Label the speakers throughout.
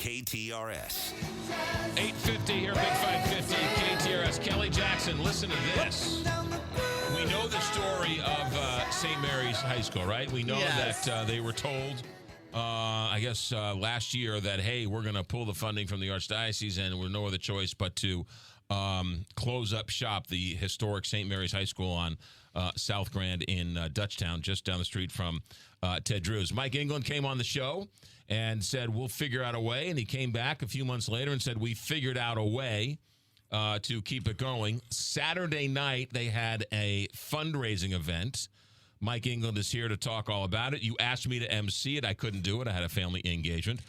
Speaker 1: KTRS.
Speaker 2: 850 here, Big 550, KTRS. Kelly Jackson, listen to this. We know the story of St. Mary's High School, right? We know that they were told, last year that, hey, we're going to pull the funding from the Archdiocese and we're no other choice but to close up shop, the historic St. Mary's High School on South Grand in Dutchtown, just down the street from Ted Drew's. Mike England came on the show and said, we'll figure out a way. And he came back a few months later and said, we figured out a way to keep it going. Saturday night, they had a fundraising event. Mike England is here to talk all about it. You asked me to MC it. I couldn't do it. I had a family engagement.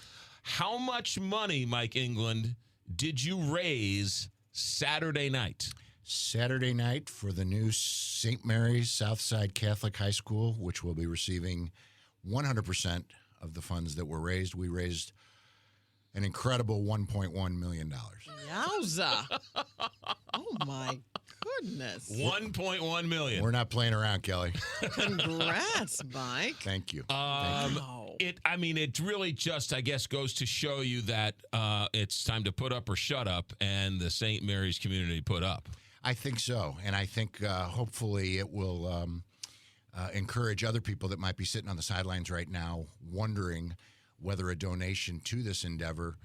Speaker 2: How much money, Mike England, did you raise Saturday night?
Speaker 3: Saturday night for the new St. Mary's Southside Catholic High School, which will be receiving 100% of the funds that were raised. We raised an incredible $1.1 million.
Speaker 4: Yowza. Oh, my goodness.
Speaker 2: $1.1 million.
Speaker 3: We're not playing around, Kelly.
Speaker 4: Congrats, Mike.
Speaker 3: Thank you.
Speaker 4: Wow.
Speaker 2: It really just, I guess, goes to show you that it's time to put up or shut up, and the St. Mary's community put up.
Speaker 3: I think so, and I think hopefully it will encourage other people that might be sitting on the sidelines right now wondering whether a donation to this endeavor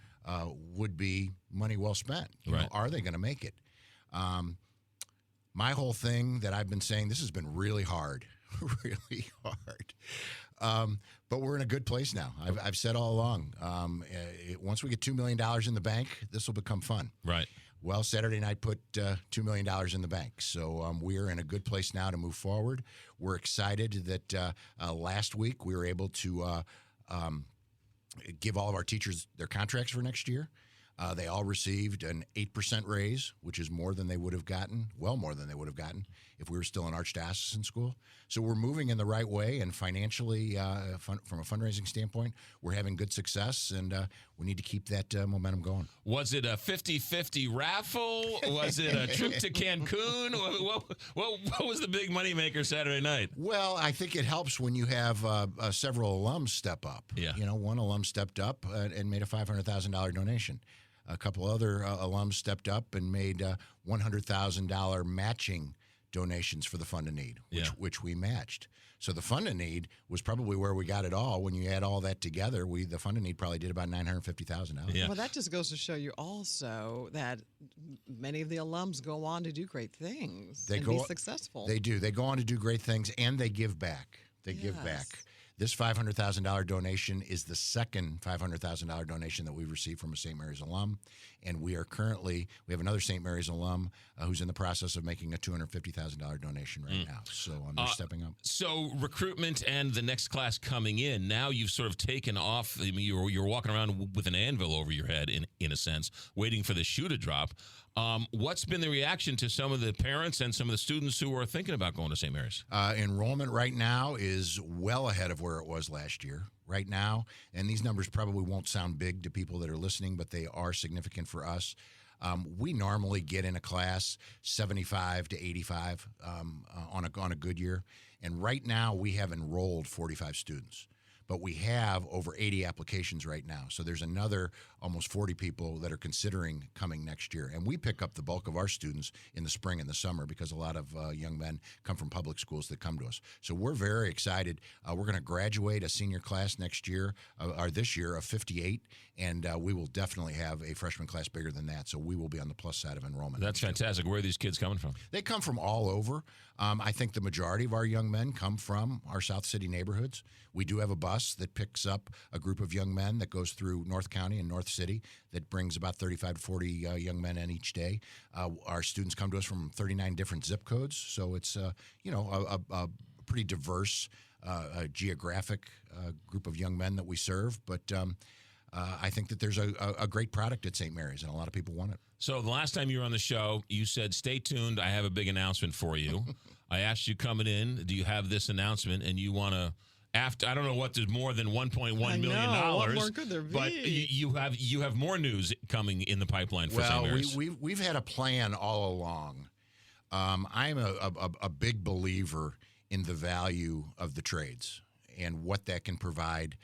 Speaker 3: would be money well spent. You know, are they going to make it? My whole thing that I've been saying, this has been really hard, really hard. But we're in a good place now. I've said all along, once we get $2 million in the bank, this will become fun.
Speaker 2: Right.
Speaker 3: Well, Saturday night put $2 million in the bank. So we're in a good place now to move forward. We're excited that last week we were able to give all of our teachers their contracts for next year. They all received an 8% raise, which is more than they would have gotten, well more than they would have gotten if we were still in Archdiocesan school. So we're moving in the right way, and financially, from a fundraising standpoint, we're having good success, and we need to keep that momentum going.
Speaker 2: Was it a 50-50 raffle? Was it a trip to Cancun? What was the big moneymaker Saturday night?
Speaker 3: Well, I think it helps when you have several alums step up.
Speaker 2: Yeah.
Speaker 3: You know, one alum stepped up and made a $500,000 donation. A couple other alums stepped up and made $100,000 matching donations for the Fund of Need, which we matched. So the Fund of Need was probably where we got it all. When you add all that together, the Fund of Need probably did about $950,000.
Speaker 2: Yeah.
Speaker 4: Well, that just goes to show you also that many of the alums go on to do great things and be successful.
Speaker 3: They do. They go on to do great things, and they give back. They give back. This $500,000 donation is the second $500,000 donation that we've received from a St. Mary's alum. And we have another St. Mary's alum who's in the process of making a $250,000 donation right now. So they're stepping up.
Speaker 2: So recruitment and the next class coming in, now you've sort of taken off. I mean, you're walking around with an anvil over your head, in a sense, waiting for the shoe to drop. What's been the reaction to some of the parents and some of the students who are thinking about going to St. Mary's?
Speaker 3: Enrollment right now is well ahead of where it was last year. Right now, and these numbers probably won't sound big to people that are listening, but they are significant for us. We normally get in a class 75 to 85 on a good year, and right now we have enrolled 45 students. But we have over 80 applications right now. So there's another almost 40 people that are considering coming next year. And we pick up the bulk of our students in the spring and the summer because a lot of young men come from public schools that come to us. So we're very excited. We're going to graduate a senior class next year, or this year, of 58. And we will definitely have a freshman class bigger than that. So we will be on the plus side of enrollment.
Speaker 2: That's fantastic. Where are these kids coming from?
Speaker 3: They come from all over. I think the majority of our young men come from our South City neighborhoods. We do have a bus that picks up a group of young men that goes through North County and North City that brings about 35 to 40 young men in each day. Our students come to us from 39 different zip codes, so it's a pretty diverse geographic group of young men that we serve. But I think that there's a great product at St. Mary's, and a lot of people want it. So
Speaker 2: the last time you were on the show, you said, stay tuned, I have a big announcement for you. I asked you coming in, do you have this announcement, and you want to... I don't know what there's more than $1.1 million.
Speaker 4: What more could there be?
Speaker 2: But you have more news coming in the pipeline for St. Mary's.
Speaker 3: We've had a plan all along. I'm a big believer in the value of the trades and what that can provide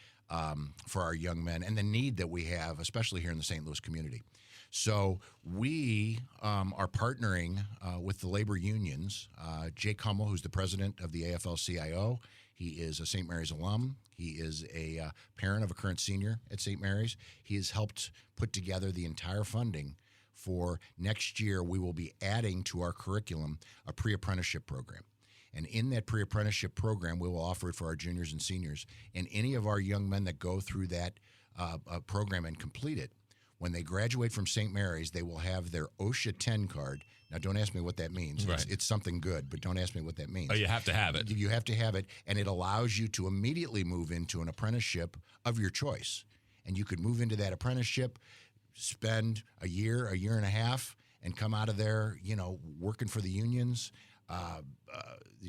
Speaker 3: for our young men and the need that we have, especially here in the St. Louis community. So we are partnering with the labor unions. Jake Hummel, who's the president of the AFL-CIO, he is a St. Mary's alum. He is a parent of a current senior at St. Mary's. He has helped put together the entire funding for next year. We will be adding to our curriculum a pre-apprenticeship program. And in that pre-apprenticeship program, we will offer it for our juniors and seniors. And any of our young men that go through that program and complete it, when they graduate from St. Mary's, they will have their OSHA 10 card. Now, don't ask me what that means.
Speaker 2: Right.
Speaker 3: It's something good, but don't ask me what that means.
Speaker 2: Oh, you have to have it.
Speaker 3: You have to have it, and it allows you to immediately move into an apprenticeship of your choice. And you could move into that apprenticeship, spend a year and a half, and come out of there, working for the unions.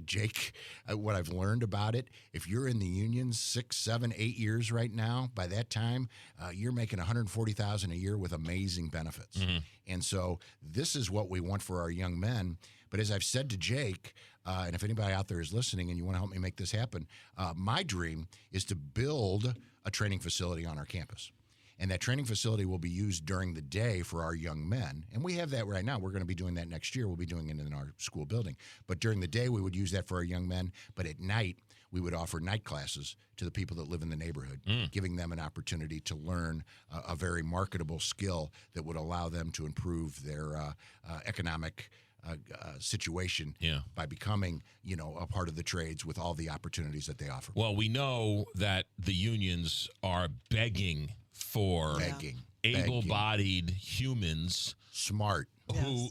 Speaker 3: Jake, what I've learned about it, if you're in the unions 6, 7, 8 years right now, by that time, you're making $140,000 a year with amazing benefits. Mm-hmm. And so this is what we want for our young men. But as I've said to Jake, and if anybody out there is listening and you want to help me make this happen, my dream is to build a training facility on our campus. And that training facility will be used during the day for our young men. And we have that right now. We're going to be doing that next year. We'll be doing it in our school building. But during the day, we would use that for our young men. But at night, we would offer night classes to the people that live in the neighborhood, giving them an opportunity to learn a very marketable skill that would allow them to improve their economic situation by becoming, a part of the trades with all the opportunities that they offer.
Speaker 2: Well, we know that the unions are begging for able-bodied humans,
Speaker 3: smart,
Speaker 2: who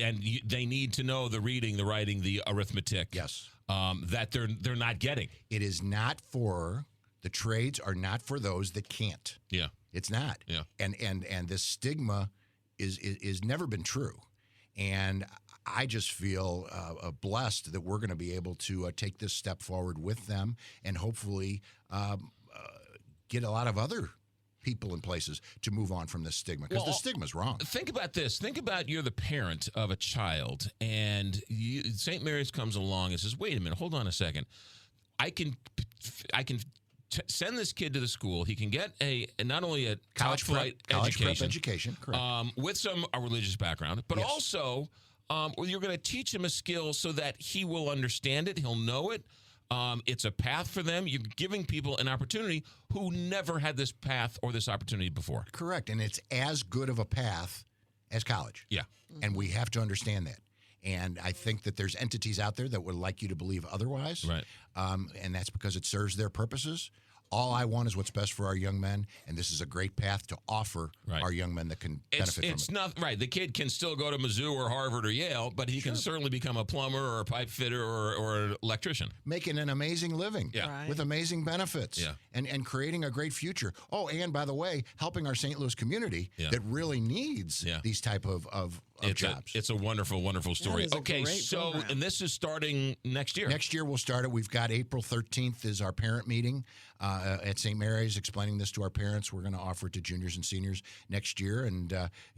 Speaker 2: and they need to know the reading, the writing, the arithmetic.
Speaker 3: Yes,
Speaker 2: that they're not getting.
Speaker 3: It is not for the trades are not for those that can't.
Speaker 2: Yeah,
Speaker 3: it's not.
Speaker 2: Yeah,
Speaker 3: and this stigma is never been true, and I just feel blessed that we're going to be able to take this step forward with them, and hopefully get a lot of other people and places to move on from this stigma, because the stigma's wrong.
Speaker 2: Think about this. Think about you're the parent of a child, and St. Mary's comes along and says, wait a minute, hold on a second. I can send this kid to the school. He can get not only a college prep education,
Speaker 3: correct.
Speaker 2: With a religious background, but also you're going to teach him a skill so that he will understand it, he'll know it. It's a path for them. You're giving people an opportunity who never had this path or this opportunity before.
Speaker 3: Correct. And it's as good of a path as college.
Speaker 2: Yeah.
Speaker 3: And we have to understand that. And I think that there's entities out there that would like you to believe otherwise.
Speaker 2: Right.
Speaker 3: And that's because it serves their purposes. All I want is what's best for our young men, and this is a great path to offer our young men that can benefit from it.
Speaker 2: It's not right. The kid can still go to Mizzou or Harvard or Yale, but he can certainly become a plumber or a pipe fitter or an electrician.
Speaker 3: Making an amazing living with amazing benefits and creating a great future. Oh, and by the way, helping our St. Louis community that really needs these type of jobs.
Speaker 2: It's a wonderful, wonderful story.
Speaker 4: Okay, so program.
Speaker 2: And this is starting next year.
Speaker 3: Next year we'll start it. We've got April 13th is our parent meeting at St. Mary's, explaining this to our parents. We're going to offer it to juniors and seniors next year and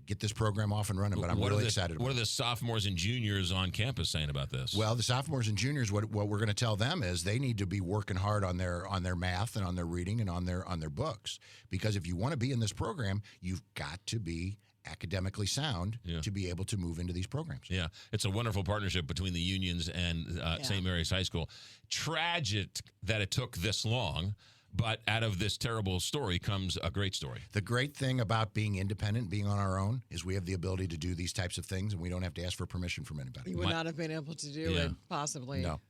Speaker 3: get this program off and running. But I'm really excited about it.
Speaker 2: What are the sophomores and juniors on campus saying about this?
Speaker 3: Well, the sophomores and juniors, what we're going to tell them is they need to be working hard on their math and on their reading and on their books, because if you want to be in this program, you've got to be academically sound to be able to move into these programs.
Speaker 2: Yeah, it's a wonderful partnership between the unions and St. Mary's High School. Tragic that it took this long, but out of this terrible story comes a great story.
Speaker 3: The great thing about being independent, being on our own, is we have the ability to do these types of things, and we don't have to ask for permission from anybody.
Speaker 4: You would not have been able to do it possibly a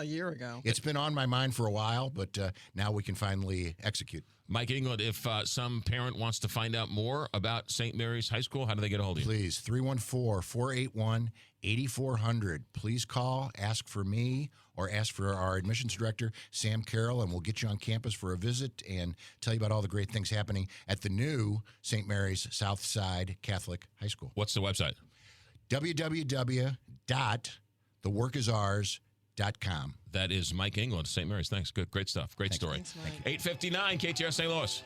Speaker 4: year ago.
Speaker 3: It's been on my mind for a while, but now we can finally execute.
Speaker 2: Mike England, if some parent wants to find out more about St. Mary's High School, how do they get a hold of you?
Speaker 3: Please, 314-481-8400. Please call, ask for me, or ask for our admissions director, Sam Carroll, and we'll get you on campus for a visit and tell you about all the great things happening at the new St. Mary's Southside Catholic High School.
Speaker 2: What's the website?
Speaker 3: www.theworkisours.com.
Speaker 2: That is Mike England, St. Mary's. Thanks. Good. Great stuff. Great story.
Speaker 4: Thanks, Mike.
Speaker 2: 8:59, KTR St. Louis.